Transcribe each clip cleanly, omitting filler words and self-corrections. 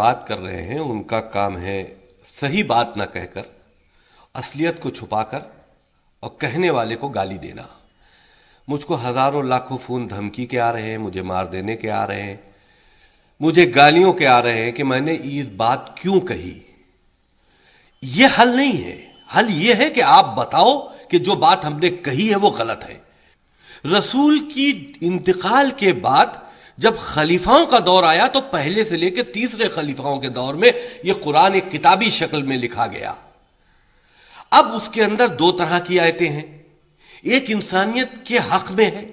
بات کر رہے ہیں ان کا کام ہے صحیح بات نہ کہہ کر اصلیت کو چھپا کر اور کہنے والے کو گالی دینا. مجھ کو ہزاروں لاکھوں فون دھمکی کے آ رہے ہیں, مجھے مار دینے کے آ رہے ہیں, مجھے گالیوں کے آ رہے ہیں کہ میں نے یہ بات کیوں کہی. یہ حل نہیں ہے. حل یہ ہے کہ آپ بتاؤ کہ جو بات ہم نے کہی ہے وہ غلط ہے. رسول کی انتقال کے بعد جب خلیفاؤں کا دور آیا تو پہلے سے لے کے تیسرے خلیفاؤں کے دور میں یہ قرآن ایک کتابی شکل میں لکھا گیا. اب اس کے اندر دو طرح کی آیتیں ہیں. ایک انسانیت کے حق میں ہے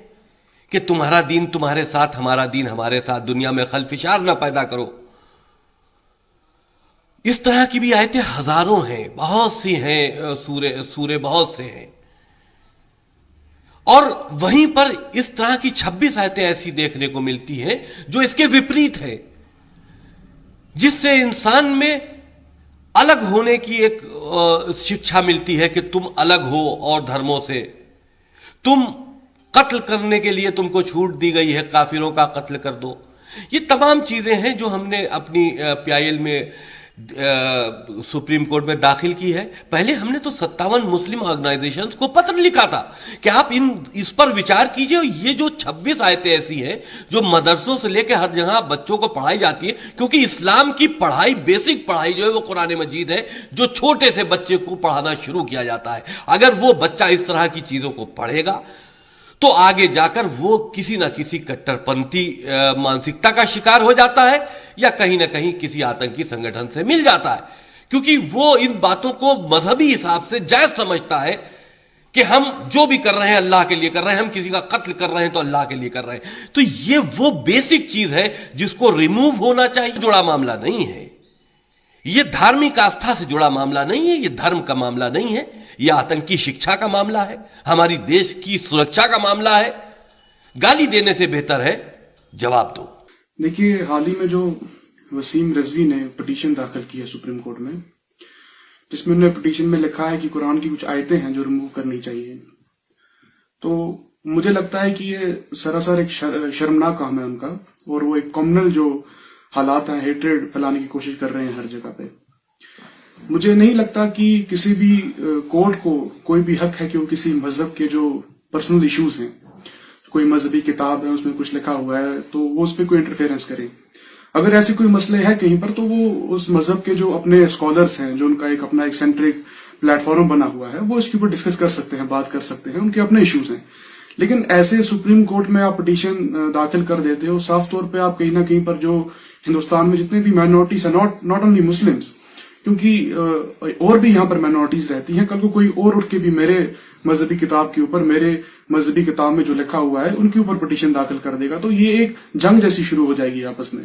کہ تمہارا دین تمہارے ساتھ, ہمارا دین ہمارے ساتھ, دنیا میں خلفشار نہ پیدا کرو. اس طرح کی بھی آیتیں ہزاروں ہیں, بہت سی ہیں, سورے بہت سے ہیں. اور وہیں پر اس طرح کی 26 آیتیں ایسی دیکھنے کو ملتی ہیں جو اس کے وپریت ہے, جس سے انسان میں الگ ہونے کی ایک شکشا ملتی ہے کہ تم الگ ہو اور دھرموں سے. تم قتل کرنے کے لیے تم کو چھوٹ دی گئی ہے, کافروں کا قتل کر دو. یہ تمام چیزیں ہیں جو ہم نے اپنی PIL میں سپریم کورٹ میں داخل کی ہے. پہلے ہم نے تو 57 مسلم آرگنائزیشنز کو پتر لکھا تھا کہ آپ اس پر وچار کیجئے. یہ جو 26 آیتیں ایسی ہیں جو مدرسوں سے لے کے ہر جگہ بچوں کو پڑھائی جاتی ہے, کیونکہ اسلام کی پڑھائی, بیسک پڑھائی جو ہے وہ قرآن مجید ہے, جو چھوٹے سے بچے کو پڑھانا شروع کیا جاتا ہے. اگر وہ بچہ اس طرح کی چیزوں کو پڑھے گا تو آگے جا کر وہ کسی نہ کسی کٹر پنتھی مانسکتا کا شکار ہو جاتا ہے, یا کہیں نہ کہیں کسی آتنکی سنگٹھن سے مل جاتا ہے, کیونکہ وہ ان باتوں کو مذہبی حساب سے جائز سمجھتا ہے کہ ہم جو بھی کر رہے ہیں اللہ کے لیے کر رہے ہیں, ہم کسی کا قتل کر رہے ہیں تو اللہ کے لیے کر رہے ہیں. تو یہ وہ بیسک چیز ہے جس کو ریموو ہونا چاہیے. جڑا معاملہ نہیں ہے یہ, دھارمک آستھا سے جڑا معاملہ نہیں ہے, یہ دھرم کا معاملہ نہیں ہے, یہ آتنکی شکشا کا معاملہ ہے, ہماری دیش کی سرکشا کا معاملہ ہے. گالی دینے سے بہتر ہے جواب دو. دیکھیے, حال ہی میں جو وسیم رضوی نے پٹیشن داخل کی ہے سپریم کورٹ میں, جس میں انہوں نے پٹیشن میں لکھا ہے کہ قرآن کی کچھ آیتیں ہیں جو ریموو کرنی چاہیے, تو مجھے لگتا ہے کہ یہ سراسر ایک شرمناک کام ہے ان کا, اور وہ ایک کمنل جو حالات ہیں, ہیٹریڈ پھیلانے کی کوشش کر رہے ہیں ہر جگہ پہ. مجھے نہیں لگتا کہ کسی بھی کورٹ کو کوئی بھی حق ہے کہ وہ کسی مذہب کے جو پرسنل ایشوز ہیں, کوئی مذہبی کتاب ہے اس میں کچھ لکھا ہوا ہے تو وہ اس پہ کوئی انٹرفیئرنس کرے. اگر ایسے کوئی مسئلے ہے کہیں پر تو وہ اس مذہب کے جو اپنے اسکالرس ہیں, جو ان کا ایک اپنا ایک سینٹرک پلیٹ فارم بنا ہوا ہے, وہ اس کے اوپر ڈسکس کر سکتے ہیں, بات کر سکتے ہیں, ان کے اپنے ایشوز ہیں. لیکن ایسے سپریم کورٹ میں آپ پٹیشن داخل کر دیتے ہو, صاف طور پہ آپ کہیں نہ کہیں پر جو ہندوستان میں جتنے بھی مائنورٹیز ہیں, ناٹ اونلی مسلمس, کیونکہ اور بھی یہاں پر مائنورٹیز رہتی ہیں, کل کو کوئی اور اٹھ کے بھی میرے مذہبی کتاب کے اوپر, میرے مذہبی کتاب میں جو لکھا ہوا ہے ان کے اوپر پٹیشن داخل کر دے گا, تو یہ ایک جنگ جیسی شروع ہو جائے گی آپس میں.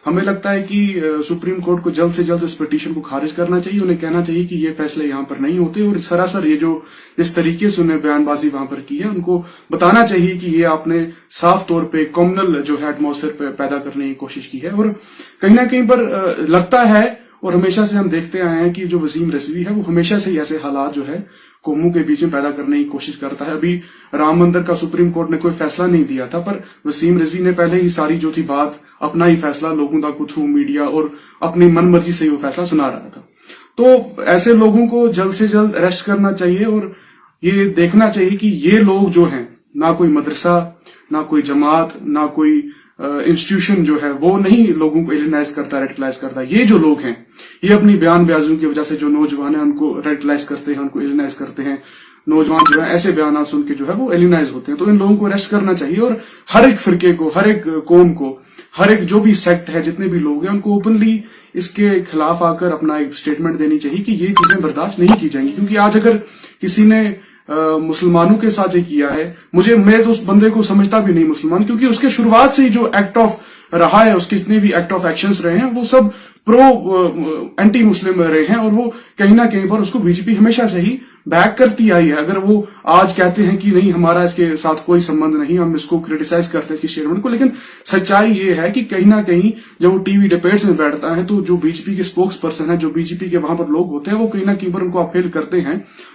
ہمیں لگتا ہے کہ سپریم کورٹ کو جلد سے جلد اس پٹیشن کو خارج کرنا چاہیے. انہیں کہنا چاہیے کہ یہ فیصلے یہاں پر نہیں ہوتے, اور سراسر یہ جو جس طریقے سے انہیں بیان بازی وہاں پر کی ہے, ان کو بتانا چاہیے کہ یہ آپ نے صاف طور پہ کمنل جو ہے ایٹماسفیئر پیدا کرنے کی کوشش کی ہے. اور کہیں نہ کہیں پر لگتا ہے, اور ہمیشہ سے ہم دیکھتے آئے ہیں کہ جو وسیم رضوی ہے وہ ہمیشہ سے ایسے حالات جو ہے قوموں کے بیچ میں پیدا کرنے کی کوشش کرتا ہے. ابھی رام مندر کا سپریم کورٹ نے کوئی فیصلہ نہیں دیا تھا, پر وسیم رضوی نے پہلے ہی ساری جو تھی بات اپنا ہی فیصلہ لوگوں تک تھرو میڈیا اور اپنی من مرضی سے وہ فیصلہ سنا رہا تھا. تو ایسے لوگوں کو جلد سے جلد اریسٹ کرنا چاہیے, اور یہ دیکھنا چاہیے کہ یہ لوگ جو ہیں, نہ کوئی مدرسہ, نہ کوئی جماعت, نہ کوئی انسٹیٹیوشن جو ہے وہ نہیں لوگوں کو ایلینائز کرتا, ریڈیکلائز کرتا. یہ جو لوگ ہیں یہ اپنی بیان بازیوں کی وجہ سے جو نوجوان ہیں ان کو ریڈیکلائز کرتے ہیں, ان کو ایلینائز کرتے ہیں. نوجوان جو ہے ایسے بیانات سن کے جو ہے وہ ایلینائز ہوتے ہیں. تو ان لوگوں کو اریسٹ کرنا چاہیے, اور ہر ایک فرقے کو, ہر ایک قوم کو, ہر ایک جو بھی سیکٹ ہے, جتنے بھی لوگ ہیں, ان کو اوپنلی اس کے خلاف آ کر اپنا ایک اسٹیٹمنٹ دینی چاہیے کہ یہ چیزیں برداشت نہیں کی جائیں گی. کیونکہ آج اگر کسی نے مسلمانوں کے ساتھ یہ کیا ہے, میں تو اس بندے کو سمجھتا بھی نہیں مسلمان, کیونکہ اس کے شروعات سے ہی جو ایکٹ آف رہا ہے, اس کے جتنے بھی ایکٹ آف ایکشنز رہے ہیں وہ سب اینٹی مسلم رہے ہیں, اور وہ کہیں نہ کہیں پر اس کو BJP ہمیشہ سے ہی بیک کرتی آئی ہے. اگر وہ آج کہتے ہیں کہ نہیں ہمارا اس کے ساتھ کوئی سمبند نہیں, ہم اس کو کریٹیسائز کرتے ہیں اس کی اسٹیٹمنٹ کو, لیکن سچائی یہ ہے کہ کہیں نہ کہیں جب وہ TV ڈبیٹس میں بیٹھتا ہے تو جو BJP کے اسپوکس پرسن ہیں, جو BJP کے وہاں پر لوگ ہوتے ہیں, وہ کہیں نہ کہیں پر ان کو اپیل کرتے ہیں,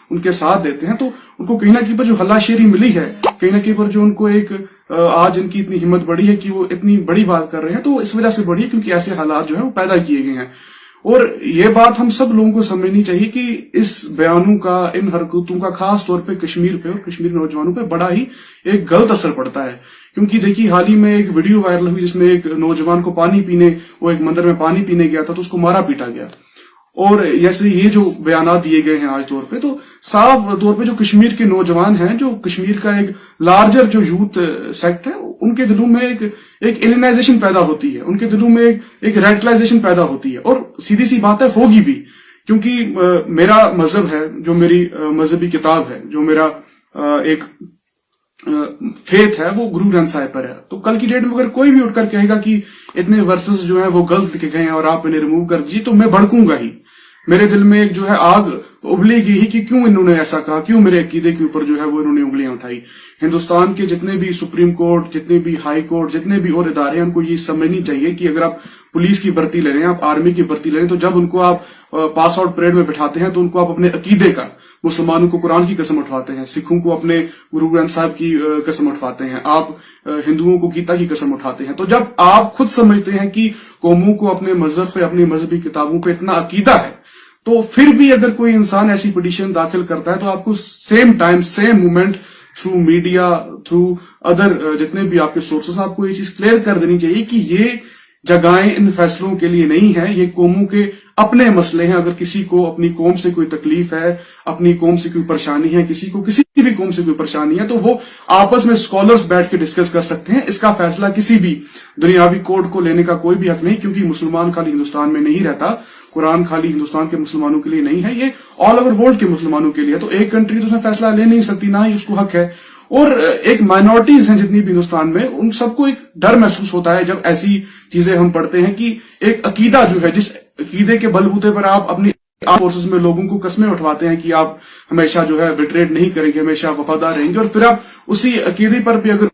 ان کے ساتھ دیتے ہیں. تو ان کو کہیں نہ کہیں پر جو ہلا شیری ملی ہے کہیں نہ کہیں پر جو ان کو ایک آج ان کی اتنی ہمت بڑی ہے کہ وہ اتنی بڑی بات کر رہے ہیں، تو اس وجہ سے بڑی ہے کیونکہ ایسے حالات جو ہیں وہ پیدا کیے گئے ہیں. اور یہ بات ہم سب لوگوں کو سمجھنی چاہیے کہ اس بیانوں کا، ان حرکتوں کا خاص طور پہ کشمیر پہ اور کشمیری نوجوانوں پہ بڑا ہی ایک غلط اثر پڑتا ہے. کیونکہ دیکھیے حال ہی میں ایک ویڈیو وائرل ہوئی جس میں ایک نوجوان کو وہ ایک مندر میں پانی پینے گیا تھا تو اس کو مارا پیٹا گیا. اور جیسے یہ جو بیانات دیے گئے ہیں آج طور پہ، تو صاف طور پہ جو کشمیر کے نوجوان ہیں، جو کشمیر کا ایک لارجر جو یوتھ سیکٹ ہے، ان کے دلوں میں ایک ایلینائزیشن پیدا ہوتی ہے، ان کے دلوں میں ایک ریڈیکلائزیشن پیدا ہوتی ہے. اور سیدھی سی بات ہے، ہوگی بھی، کیونکہ میرا مذہب ہے، جو میری مذہبی کتاب ہے، جو میرا ایک فیتھ ہے، وہ گرو گرنتھ صاحب پر ہے. تو کل کی ڈیٹ میں اگر کوئی بھی اٹھ کر کہے گا کہ اتنے ورسز جو ہیں وہ غلط لکھے گئے ہیں اور آپ انہیں ریموو کر دیجیے، تو میں بھڑکوں گا ہی. میرے دل میں ایک جو ہے آگ ابلے گی ہی کہ کیوں انہوں نے ایسا کہا، کیوں میرے عقیدے کے اوپر جو ہے وہ انہوں نے انگلیاں اٹھائی. ہندوستان کے جتنے بھی سپریم کورٹ، جتنے بھی ہائی کورٹ، جتنے بھی اور ادارے ہیں، ان کو یہ سمجھنی چاہیے کہ اگر آپ پولیس کی بھرتی لے رہے ہیں، آپ آرمی کی بھرتی لے رہے ہیں، تو جب ان کو آپ پاس آؤٹ پریڈ میں بٹھاتے ہیں تو ان کو آپ اپنے عقیدے کا، مسلمانوں کو قرآن کی قسم اٹھواتے ہیں، سکھوں کو اپنے گرو گرنتھ صاحب کی قسم اٹھواتے ہیں، آپ ہندوؤں کو گیتا کی قسم اٹھاتے ہیں. تو جب آپ خود سمجھتے ہیں کہ قوموں کو اپنے مذہب پہ، اپنی مذہبی کتابوں پہ اتنا عقیدہ ہے، تو پھر بھی اگر کوئی انسان ایسی پٹیشن داخل کرتا ہے تو آپ کو same time, same moment, through media, through other جتنے بھی آپ کے سورسز، آپ کو یہ چیز کلیئر کر دینی چاہیے کہ یہ جگہیں ان فیصلوں کے لیے نہیں ہیں، یہ قوموں کے اپنے مسئلے ہیں. اگر کسی کو اپنی قوم سے کوئی تکلیف ہے، اپنی قوم سے کوئی پریشانی ہے، کسی کو کسی بھی قوم سے کوئی پریشانی ہے، تو وہ آپس میں اسکالرز بیٹھ کے ڈسکس کر سکتے ہیں. اس کا فیصلہ کسی بھی دنیاوی کورٹ کو لینے کا کوئی بھی حق نہیں، کیونکہ مسلمان خالی ہندوستان میں نہیں رہتا، قرآن خالی ہندوستان کے مسلمانوں کے لیے نہیں ہے، یہ آل اوور ورلڈ کے مسلمانوں کے لیے. تو ایک کنٹری تو اس میں فیصلہ لے نہیں سکتی، نہ ہی اس کو حق ہے. اور ایک مائنورٹیز ہیں جتنی بھی ہندوستان میں، ان سب کو ایک ڈر محسوس ہوتا ہے جب ایسی چیزیں ہم پڑھتے ہیں کہ ایک عقیدہ جو ہے، جس عقیدے کے بلبوتے پر آپ اپنی فورسز میں لوگوں کو قسمیں اٹھواتے ہیں کہ آپ ہمیشہ جو ہے بیٹریٹ نہیں کریں گے، ہمیشہ وفادار رہیں گے، اور پھر آپ اسی عقیدے پر بھی اگر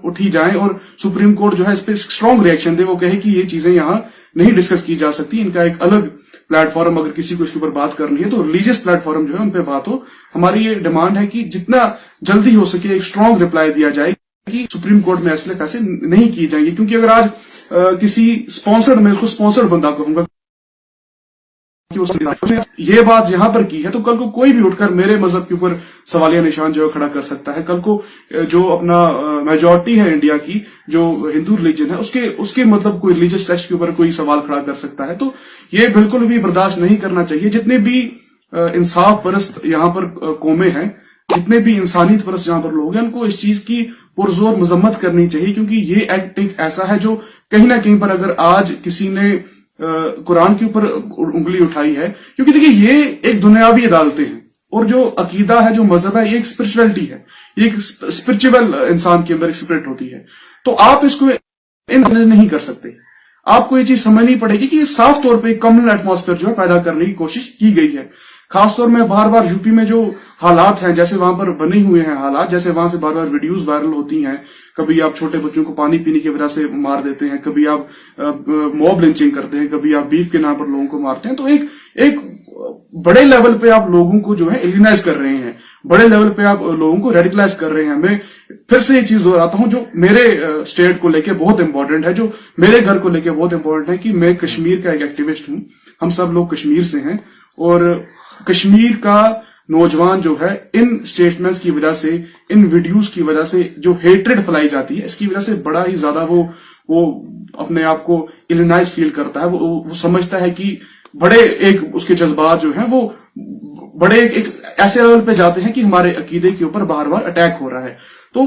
اٹھی جائیں اور سپریم کورٹ جو ہے اس پہ اسٹرانگ ریئیکشن دے، وہ کہے کہ یہ چیزیں یہاں نہیں ڈسکس کی جا سکتی، ان کا ایک الگ پلیٹ فارم اگر کسی کو اس کے اوپر بات کرنی ہے تو ریلیجیس پلیٹ فارم جو ہے ان پہ بات ہو. ہماری یہ ڈیمانڈ ہے کہ جتنا جلدی ہو سکے ایک اسٹرانگ رپلائی دیا جائے کہ سپریم کورٹ میں ایسے فیصلے نہیں کیے جائیں گے. کیونکہ اگر آج کسی اسپانسرڈ، میں اس کو اسپانسرڈ بندہ کہوں گا، یہ بات یہاں پر کی ہے، تو کل کو کوئی بھی اٹھ کر میرے مذہب کے اوپر سوالیہ نشان جو کھڑا کر سکتا ہے. کل کو جو اپنا میجورٹی ہے انڈیا کی، جو ہندو ریلیجن ہے، اس کے مطلب کوئی ریلیجس ٹیکسٹ کے اوپر کوئی سوال کھڑا کر سکتا ہے. تو یہ بالکل بھی برداشت نہیں کرنا چاہیے. جتنے بھی انصاف پرست یہاں پر قومیں ہیں، جتنے بھی انسانیت پرست یہاں پر لوگ ہیں، ان کو اس چیز کی پرزور مذمت کرنی چاہیے. کیونکہ یہ ایکٹ ایک ایسا ہے جو کہیں نہ کہیں پر اگر آج کسی نے قرآن کے اوپر انگلی اٹھائی ہے، کیونکہ دیکھیے یہ ایک دنیاوی عدالتیں ہیں، اور جو عقیدہ ہے، جو مذہب ہے، یہ ایک اسپرچولیٹی ہے، یہ ایک اسپرچول انسان کے اندر ایک اسپرٹ ہوتی ہے. تو آپ اس کو نہیں کر سکتے. آپ کو یہ چیز سمجھنی پڑے گی کہ یہ صاف طور پہ ایک کمنل ایٹماسفیئر جو ہے پیدا کرنے کی کوشش کی گئی ہے. خاص طور میں بار بار یو پی میں جو حالات ہیں، جیسے وہاں پر بنے ہوئے ہیں حالات، جیسے وہاں سے بار بار ویڈیوز وائرل ہوتی ہیں، کبھی آپ چھوٹے بچوں کو پانی پینے کی وجہ سے مار دیتے ہیں، کبھی آپ موب لنچنگ کرتے ہیں، کبھی آپ بیف کے نام پر لوگوں کو مارتے ہیں. تو ایک بڑے لیول پہ آپ لوگوں کو جو ہے ایلینائز کر رہے ہیں، بڑے لیول پہ آپ لوگوں کو ریڈیکلائز کر رہے ہیں. میں پھر سے یہ چیز دہراتا ہوں جو میرے اسٹیٹ کو لے کے بہت امپورٹنٹ ہے، جو میرے گھر کو لے کے بہت امپورٹنٹ ہے، کہ میں کشمیر کا ایک ایکٹیوسٹ ہوں. ہم سب لوگ کشمیر سے ہیں، اور کشمیر کا نوجوان جو ہے ان اسٹیٹمنٹس کی وجہ سے، ان ویڈیوز کی وجہ سے جو ہیٹریڈ پھیلائی جاتی ہے، اس کی وجہ سے بڑا ہی زیادہ وہ اپنے آپ کو ایلینائز فیل کرتا ہے. وہ سمجھتا ہے کہ بڑے ایک اس کے جذبات جو ہیں وہ بڑے ایک ایسے لیول پہ جاتے ہیں کہ ہمارے عقیدے کے اوپر بار بار اٹیک ہو رہا ہے. تو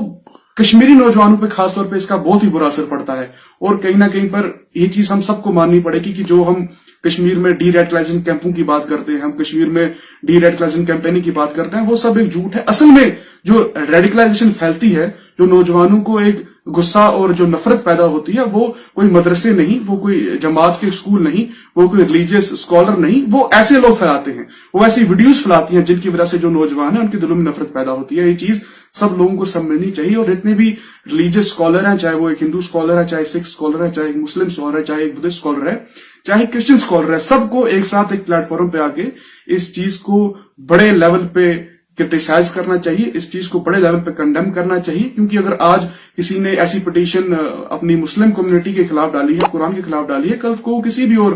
کشمیری نوجوانوں پہ خاص طور پہ اس کا بہت ہی برا اثر پڑتا ہے. اور کہیں نہ کہیں پر یہ چیز ہم سب کو ماننی پڑے گی کہ جو ہم کشمیر میں ڈی ریڈیکلائزنگ کیمپوں کی بات کرتے ہیں، ہم کشمیر میں ڈی ریڈیکلائزنگ کیمپیننگ کی بات کرتے ہیں، وہ سب ایک جھوٹ ہے. اصل میں جو ریڈیکلائزیشن پھیلتی ہے، جو نوجوانوں کو ایک غصہ اور جو نفرت پیدا ہوتی ہے، وہ کوئی مدرسے نہیں، وہ کوئی جماعت کے اسکول نہیں، وہ کوئی ریلیجیس اسکالر نہیں، وہ ایسے لوگ پھیلاتے ہیں، وہ ایسی ویڈیوز پھیلاتی ہیں جن کی وجہ سے جو نوجوان ہیں ان کے دلوں میں نفرت پیدا ہوتی ہے. یہ چیز سب لوگوں کو سمجھنی چاہیے. اور جتنے بھی ریلیجیس اسکالر ہیں، چاہے وہ ایک ہندو اسکالر ہے، چاہے سکھ اسکالر ہے، چاہے ایک مسلم اسکالر ہے، چاہے ایک بدھسٹ اسکالر ہے، چاہے کرسچن اسکالر ہے، سب کو ایک ساتھ ایک پلیٹ فارم پہ آ کے اس چیز کو بڑے لیول پہ کرٹیسائز کرنا چاہیے, اس چیز کو بڑے لیول پہ کنڈیم کرنا چاہیے, کیونکہ اگر آج کسی نے ایسی پٹیشن اپنی مسلم کمیونٹی کے خلاف ڈالی ہے, قرآن کے خلاف ڈالی ہے, کل کو کسی بھی اور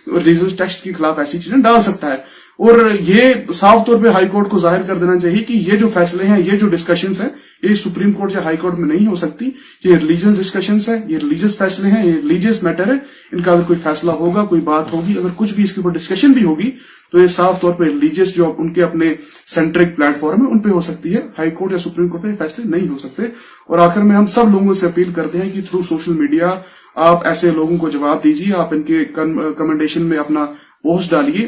ریلیجس ٹیکسٹ کے خلاف ایسی چیزیں ڈال سکتا ہے. اور یہ صاف طور پہ ہائی کورٹ کو ظاہر کر دینا چاہیے کہ یہ جو فیصلے ہیں, یہ جو ڈسکشنز ہیں, یہ سپریم کورٹ یا ہائی کورٹ میں نہیں ہو سکتی. یہ ریلیجنس ڈسکشنز ہیں, یہ ریلیجس فیصلے ہیں, یہ ریلیجس میٹر ہے. ان کا اگر کوئی فیصلہ ہوگا, کوئی بات ہوگی, اگر کچھ بھی اس کے اوپر ڈسکشن بھی ہوگی, تو یہ صاف طور پہ ریلیجس جو ان کے اپنے سینٹرک پلیٹ فارم ہے ان پہ ہو سکتی ہے. ہائی کورٹ یا سپریم کورٹ پہ فیصلے نہیں ہو سکتے. اور آخر میں ہم سب لوگوں سے اپیل کرتے ہیں کہ تھرو سوشل میڈیا آپ ایسے لوگوں کو جواب دیجیے, آپ ان کے کمنڈیشن میں اپنا پوسٹ ڈالیے.